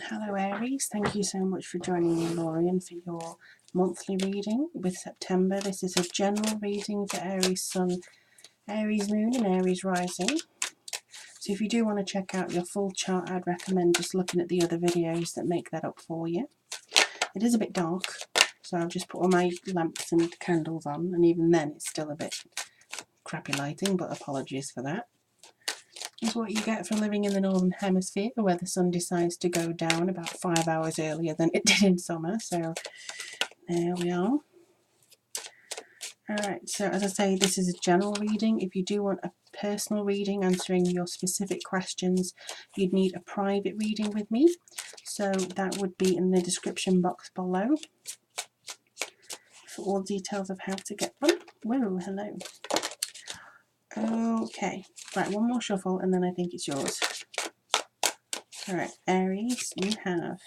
Hello Aries, thank you so much for joining me, Lorian, for your monthly reading with September. This is a general reading for Aries Sun, Aries Moon and Aries Rising. So if you do want to check out your full chart, I'd recommend just looking at the other videos that make that up for you. It is a bit dark, so I've just put all my lamps and candles on, and even then it's still a bit crappy lighting, but apologies for that. Is what you get for living in the Northern Hemisphere, where the sun decides to go down about 5 hours earlier than it did in summer. So there we are. Alright, so as I say, this is a general reading. If you do want a personal reading answering your specific questions, you'd need a private reading with me. So that would be in the description box below for all details of how to get them. Whoa, hello. Okay, right, one more shuffle and then I think it's yours. Alright, Aries, you have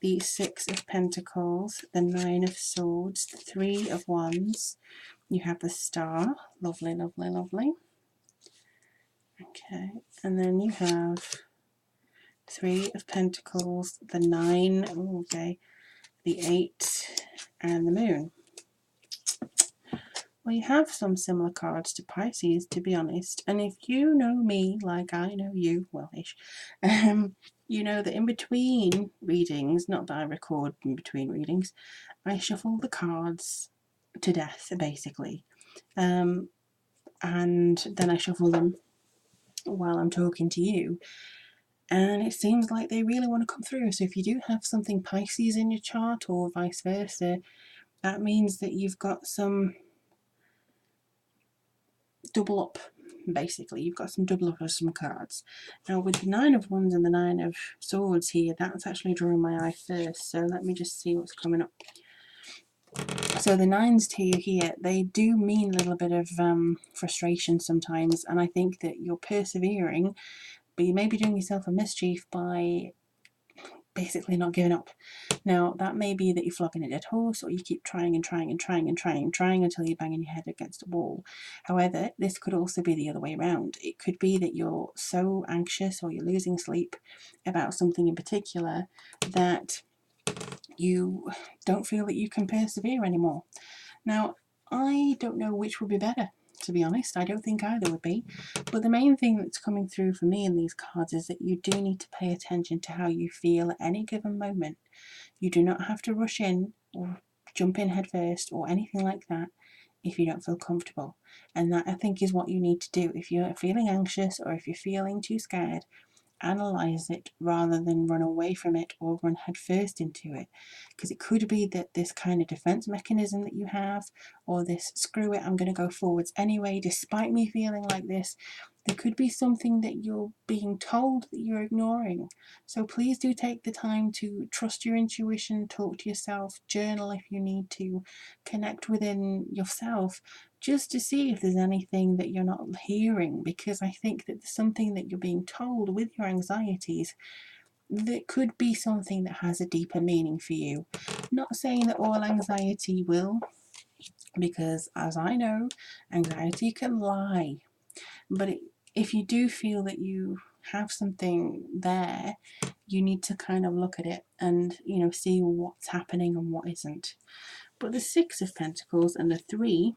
the Six of Pentacles, the Nine of Swords, the Three of Wands. You have the Star. Lovely, lovely, lovely. Okay, and then you have Three of Pentacles, the Nine, okay, the Eight, and the Moon. Well, you have some similar cards to Pisces, to be honest. And if you know me like I know you, well-ish, you know that in between readings, not that I record in between readings, I shuffle the cards to death, basically. And then I shuffle them while I'm talking to you. And it seems like they really want to come through. So if you do have something Pisces in your chart or vice versa, that means that you've got some double up, basically. You've got some double up of some cards. Now with the Nine of Wands and the Nine of Swords here, that's actually drawing my eye first. So let me just see what's coming up. So the nines to you here, they do mean a little bit of frustration sometimes. And I think that you're persevering, but you may be doing yourself a mischief by basically not giving up. Now that may be that you're flogging a dead horse, or you keep trying and trying and trying and trying and trying until you're banging your head against a wall. However, this could also be the other way around. It could be that you're so anxious or you're losing sleep about something in particular that you don't feel that you can persevere anymore. Now, I don't know which would be better, to be honest. I don't think either would be. But the main thing that's coming through for me in these cards is that you do need to pay attention to how you feel at any given moment. You do not have to rush in or jump in head first or anything like that if you don't feel comfortable. And that, I think, is what you need to do. If you're feeling anxious or if you're feeling too scared, analyze it rather than run away from it or run headfirst into it, because it could be that this kind of defense mechanism that you have, or this screw it, I'm going to go forwards anyway despite me feeling like this, there could be something that you're being told that you're ignoring. So please do take the time to trust your intuition, talk to yourself, journal if you need to, connect within yourself just to see if there's anything that you're not hearing, because I think that there's something that you're being told with your anxieties that could be something that has a deeper meaning for you. Not saying that all anxiety will, because as I know, anxiety can lie. But if you do feel that you have something there, you need to kind of look at it and, see what's happening and what isn't. But the Six of Pentacles and the Three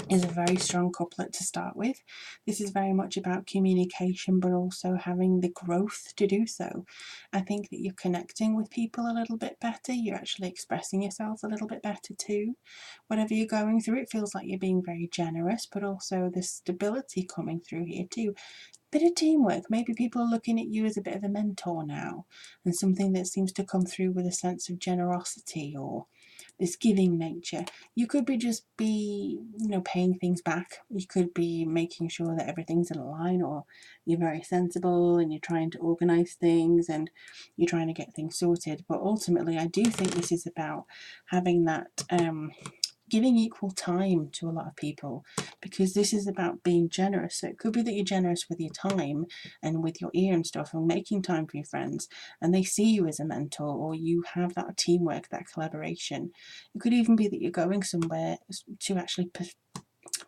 is a very strong couplet to start with. This is very much about communication, but also having the growth to do so. I think that you're connecting with people a little bit better. You're actually expressing yourself a little bit better too. Whatever you're going through, it feels like you're being very generous, but also the stability coming through here too. Bit of teamwork. Maybe people are looking at you as a bit of a mentor now, and something that seems to come through with a sense of generosity or this giving nature. You could be paying things back. You could be making sure that everything's in line, or you're very sensible and you're trying to organize things and you're trying to get things sorted. But ultimately, I do think this is about having that giving equal time to a lot of people, because this is about being generous. So it could be that you're generous with your time and with your ear and stuff, and making time for your friends, and they see you as a mentor, or you have that teamwork, that collaboration. It could even be that you're going somewhere to actually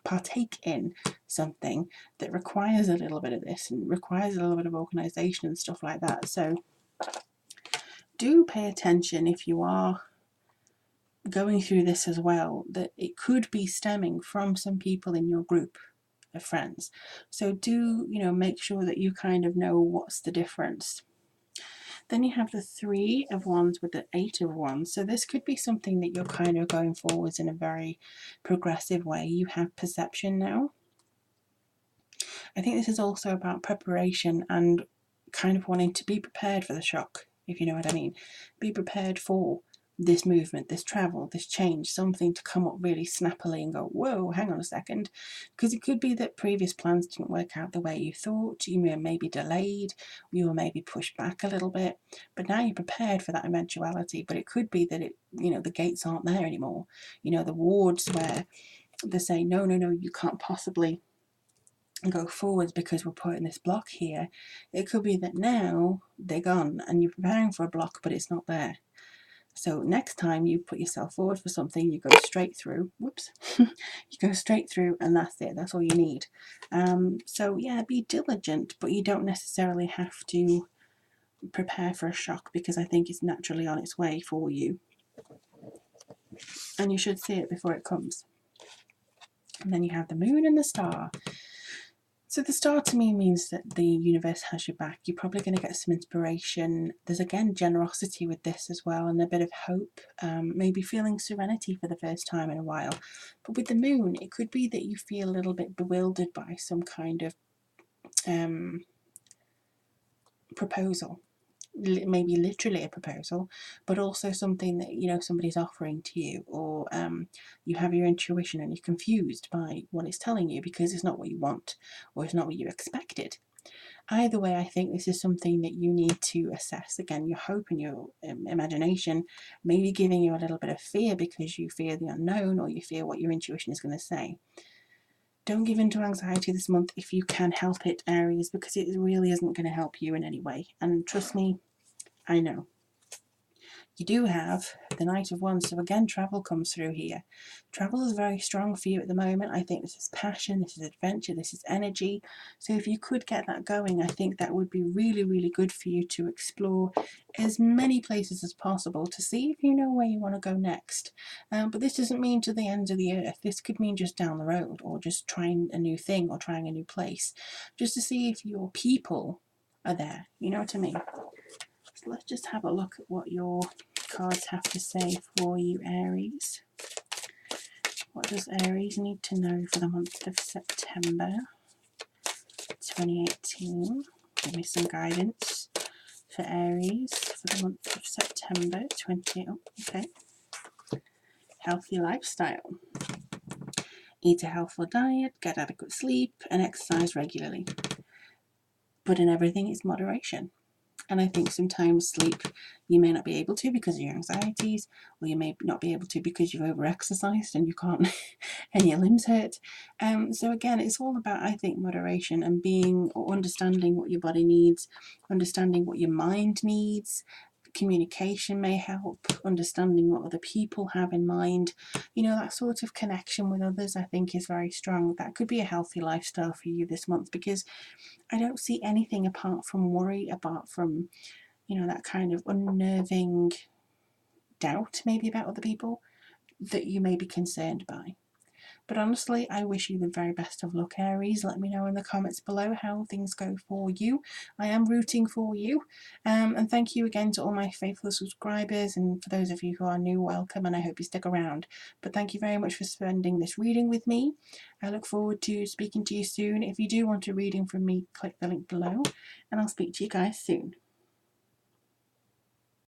partake in something that requires a little bit of this and requires a little bit of organization and stuff like that. So do pay attention if you are going through this as well, that it could be stemming from some people in your group of friends. So do, you know, make sure that you kind of know what's the difference. Then you have the 3 of Wands with the 8 of Wands. So this could be something that you're kind of going forwards in a very progressive way. You have perception now. I think this is also about preparation and kind of wanting to be prepared for the shock, if you know what I mean. Be prepared for this movement, this travel, this change, something to come up really snappily and go, whoa, hang on a second. Because it could be that previous plans didn't work out the way you thought, you were maybe delayed, you were maybe pushed back a little bit, but now you're prepared for that eventuality. But it could be that it, you know, the gates aren't there anymore. You know, the wards where they say, no, no, no, you can't possibly go forwards because we're putting this block here. It could be that now they're gone and you're preparing for a block, but it's not there. So next time you put yourself forward for something, you go straight through. Whoops. You go straight through and that's it. That's all you need. So yeah, be diligent, but you don't necessarily have to prepare for a shock, because I think it's naturally on its way for you. And you should see it before it comes. And then you have the moon and the star. So the star to me means that the universe has your back. You're probably going to get some inspiration. There's again generosity with this as well, and a bit of hope, maybe feeling serenity for the first time in a while. But with the moon, it could be that you feel a little bit bewildered by some kind of proposal. Maybe literally a proposal, but also something that, you know, somebody's offering to you, or you have your intuition and you're confused by what it's telling you because it's not what you want or it's not what you expected. Either way, I think this is something that you need to assess. Again, your hope and your imagination may be giving you a little bit of fear because you fear the unknown, or you fear what your intuition is going to say. Don't give in to anxiety this month if you can help it, Aries, because it really isn't going to help you in any way. And trust me, I know. You do have the Knight of Wands, so again, travel comes through here. Travel is very strong for you at the moment. I think this is passion, this is adventure, this is energy. So if you could get that going, I think that would be really, really good for you to explore as many places as possible to see if you know where you want to go next. But this doesn't mean to the ends of the earth. This could mean just down the road, or just trying a new thing, or trying a new place, just to see if your people are there. You know what I mean? So let's just have a look at what your cards have to say for you, Aries. What does Aries need to know for the month of September 2018? Give me some guidance for Aries for the month of September 20. Oh, okay. Healthy lifestyle. Eat a healthful diet, get adequate sleep, and exercise regularly. But in everything, it's moderation. And I think sometimes sleep you may not be able to because of your anxieties, or you may not be able to because you've over-exercised and you can't, and your limbs hurt. So again, it's all about, I think, moderation and being, or understanding what your body needs, understanding what your mind needs. Communication may help, understanding what other people have in mind. You know, that sort of connection with others, I think, is very strong. That could be a healthy lifestyle for you this month, because I don't see anything apart from worry, apart from, you know, that kind of unnerving doubt maybe about other people that you may be concerned by. But honestly, I wish you the very best of luck, Aries. Let me know in the comments below how things go for you. I am rooting for you. And thank you again to all my faithful subscribers. And for those of you who are new, welcome, and I hope you stick around. But thank you very much for spending this reading with me. I look forward to speaking to you soon. If you do want a reading from me, click the link below, and I'll speak to you guys soon.